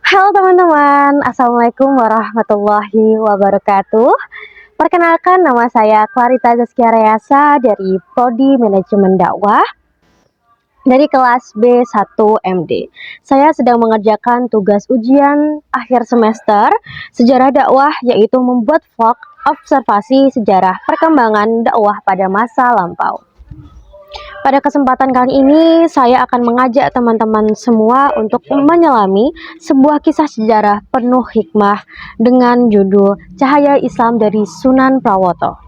Halo teman-teman, Assalamualaikum warahmatullahi wabarakatuh. Perkenalkan, nama saya Clarita Zaskia Reyasa dari Prodi Manajemen Dakwah dari kelas B1 MD. Saya sedang mengerjakan tugas ujian akhir semester sejarah dakwah, yaitu membuat vlog observasi sejarah perkembangan dakwah pada masa lampau. Pada kesempatan kali ini, saya akan mengajak teman-teman semua untuk menyelami sebuah kisah sejarah penuh hikmah dengan judul Cahaya Islam dari Sunan Prawoto.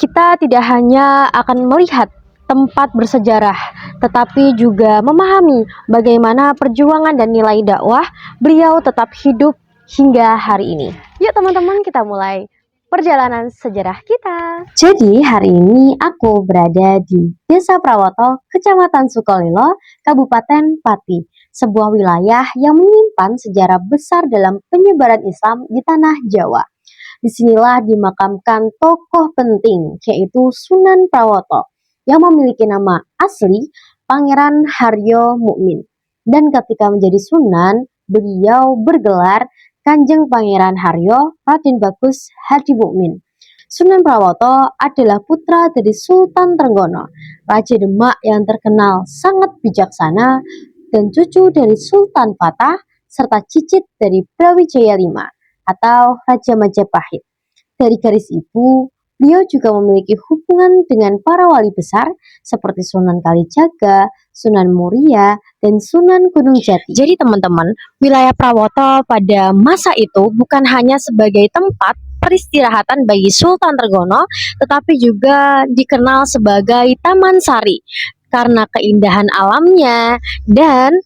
Kita tidak hanya akan melihat tempat bersejarah, tetapi juga memahami bagaimana perjuangan dan nilai dakwah beliau tetap hidup hingga hari ini. Yuk teman-teman, kita mulai perjalanan sejarah kita. Jadi hari ini aku berada di Desa Prawoto, Kecamatan Sukolilo, Kabupaten Pati, sebuah wilayah yang menyimpan sejarah besar dalam penyebaran Islam di tanah Jawa. Disinilah dimakamkan tokoh penting, yaitu Sunan Prawoto, yang memiliki nama asli Pangeran Haryo Mukmin. Dan ketika menjadi Sunan, beliau bergelar Kanjeng Pangeran Haryo Raden Bagus Hadi Mukmin. Sunan Prawoto adalah putra dari Sultan Trenggono, Raja Demak yang terkenal sangat bijaksana, dan cucu dari Sultan Fatah, serta cicit dari Brawijaya V atau Raja Majapahit. Dari garis ibu, beliau juga memiliki hubungan dengan para wali besar seperti Sunan Kalijaga, Sunan Muria, dan Sunan Gunung Jati. Jadi teman-teman, wilayah Prawoto pada masa itu bukan hanya sebagai tempat peristirahatan bagi Sultan Trenggono, tetapi juga dikenal sebagai Taman Sari karena keindahan alamnya dan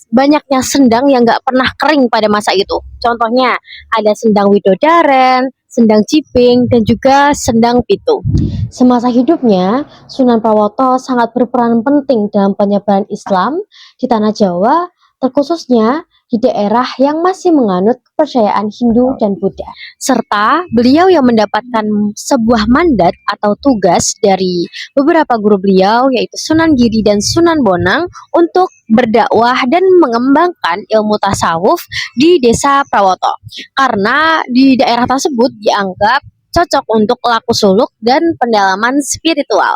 banyaknya sendang yang gak pernah kering pada masa itu. Contohnya ada sendang Widodaren, sendang Ciping, dan juga sendang Pitu. Semasa hidupnya, Sunan Prawoto sangat berperan penting dalam penyebaran Islam di tanah Jawa, terkhususnya di daerah yang masih menganut kepercayaan Hindu dan Buddha. Serta beliau yang mendapatkan sebuah mandat atau tugas dari beberapa guru beliau, yaitu Sunan Giri dan Sunan Bonang, untuk berdakwah dan mengembangkan ilmu tasawuf di Desa Prawoto. Karena di daerah tersebut dianggap cocok untuk laku suluk dan pendalaman spiritual.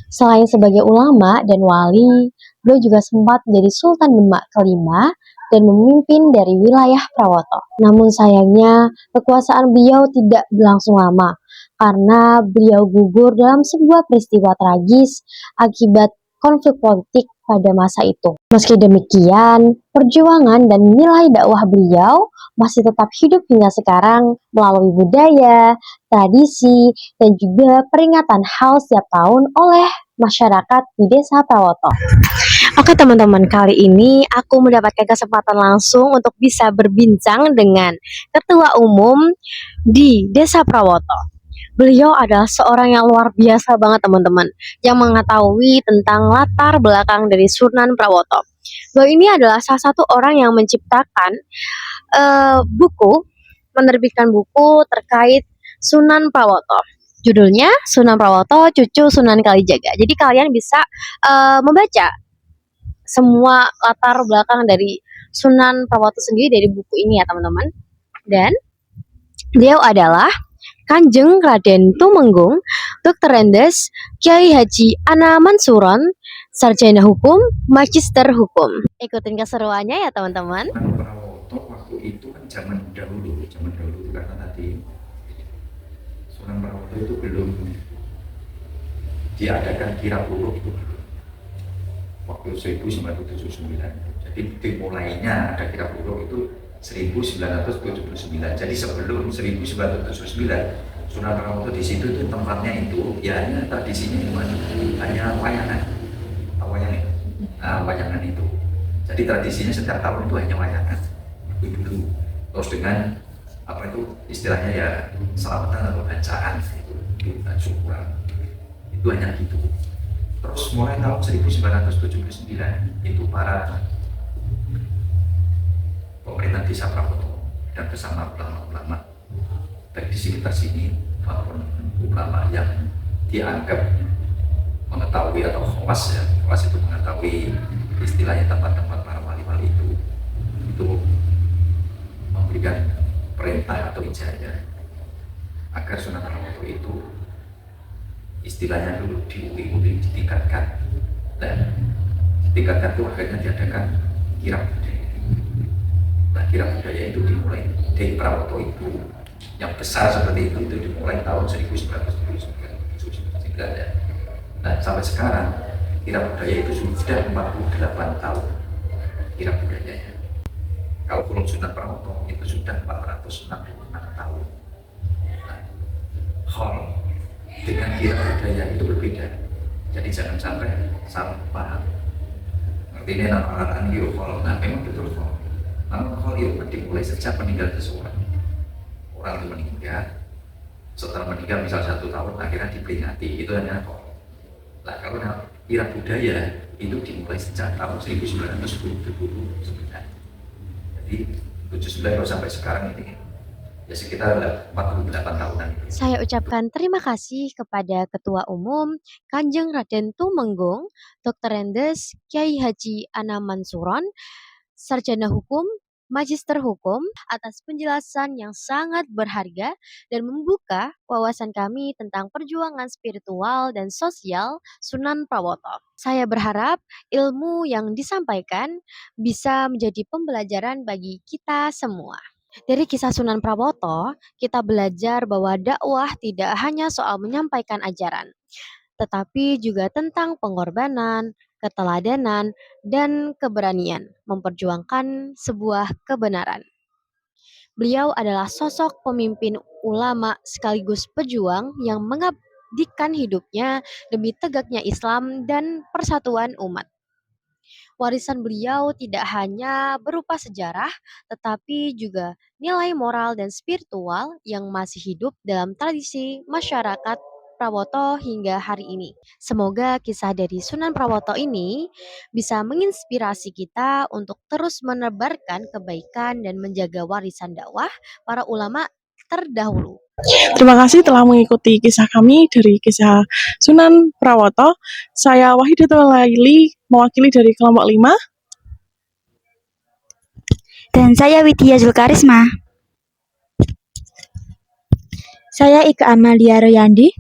Selain sebagai ulama dan wali, beliau juga sempat menjadi Sultan Demak kelima dan memimpin dari wilayah Prawoto. Namun sayangnya, kekuasaan beliau tidak berlangsung lama karena beliau gugur dalam sebuah peristiwa tragis akibat konflik politik pada masa itu. Meski demikian, perjuangan dan nilai dakwah beliau masih tetap hidup hingga sekarang melalui budaya, tradisi, dan juga peringatan hal setiap tahun oleh masyarakat di Desa Prawoto. Oke teman-teman, kali ini aku mendapatkan kesempatan langsung untuk bisa berbincang dengan Ketua Umum di Desa Prawoto. Beliau adalah seorang yang luar biasa banget teman-teman, yang mengetahui tentang latar belakang dari Sunan Prawoto. Beliau ini adalah salah satu orang yang menciptakan menerbitkan buku terkait Sunan Prawoto. Judulnya Sunan Prawoto, Cucu Sunan Kalijaga. Jadi kalian bisa membaca semua latar belakang dari Sunan Prawoto sendiri dari buku ini ya teman-teman. Dan beliau adalah Kanjeng Raden Tumenggung, Dr. Rendes, Kiai Haji Ana Mansuron, Sarjana Hukum, Magister Hukum. Ikutin keseruannya ya teman-teman. Prawoto waktu itu kan zaman dahulu itu karena tadi Sunan Prawoto itu belum diadakan kirab buruk itu waktu 1979. Jadi dimulainya ada kirab buruk itu 1979. Jadi sebelum 1979 Sunan Prawoto di situ itu tempatnya itu ya hanya tradisinya cuma hanya wayangan, wayangan itu. Jadi tradisinya setiap tahun itu hanya wayangan itu dulu. Terus dengan apa itu istilahnya ya selamatan atau bacaan itu syukuran itu hanya gitu. Terus mulai tahun 1979 itu para pemerintah Desa Prawoto dan bersama ulama-ulama baik di sekitar sini maupun ulama yang dianggap mengetahui atau khawas ya, khawas itu mengetahui istilahnya tempat-tempat para wali-wali itu istilahnya dulu diuli-uli, ditingkatkan. Dan ditingkatkan itu akhirnya diadakan kirab budaya. Nah, kirab budaya itu dimulai dari Prawoto itu yang besar seperti itu dimulai tahun 1979 ya. Nah, sampai sekarang kirab budaya itu sudah 48 tahun kirab budayanya. Kalau Gunung Sunan Prawoto itu sudah 466 tahun. Nah, hall dengan kirab budaya itu berbeda. Jadi jangan sampai salah paham. Artinya nama itu hall. Nah, memang betul hall. Nama hall itu dimulai sejak meninggal seseorang. Orang itu meninggal, setelah meninggal misal 1 tahun akhirnya diperingati, itu hanya hall. Nah, kalau kirab budaya itu dimulai sejak tahun 1979. Jadi 79 sampai sekarang ini ya sekitar 48 tahunan. Saya ucapkan terima kasih kepada Ketua Umum Kanjeng Raden Tumenggung, Dr. Rendes Kyai Haji Ana Mansuron, Sarjana Hukum, Magister Hukum, atas penjelasan yang sangat berharga dan membuka wawasan kami tentang perjuangan spiritual dan sosial Sunan Prawoto. Saya berharap ilmu yang disampaikan bisa menjadi pembelajaran bagi kita semua. Dari kisah Sunan Prawoto, kita belajar bahwa dakwah tidak hanya soal menyampaikan ajaran, tetapi juga tentang pengorbanan, keteladanan, dan keberanian memperjuangkan sebuah kebenaran. Beliau adalah sosok pemimpin ulama sekaligus pejuang yang mengabdikan hidupnya demi tegaknya Islam dan persatuan umat. Warisan beliau tidak hanya berupa sejarah, tetapi juga nilai moral dan spiritual yang masih hidup dalam tradisi masyarakat Prawoto hingga hari ini. Semoga kisah dari Sunan Prawoto ini bisa menginspirasi kita untuk terus menebarkan kebaikan dan menjaga warisan dakwah para ulama terdahulu. Terima kasih telah mengikuti kisah kami dari kisah Sunan Prawoto. Saya Wahidatul Laili, mewakili dari kelompok 5. Dan saya Widya Zulkarisma. Saya Ika Amalia Royandi.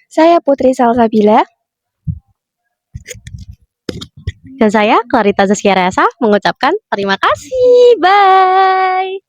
Saya Putri Salsabila. Dan saya Clarita Zaskia Reza mengucapkan terima kasih. Bye.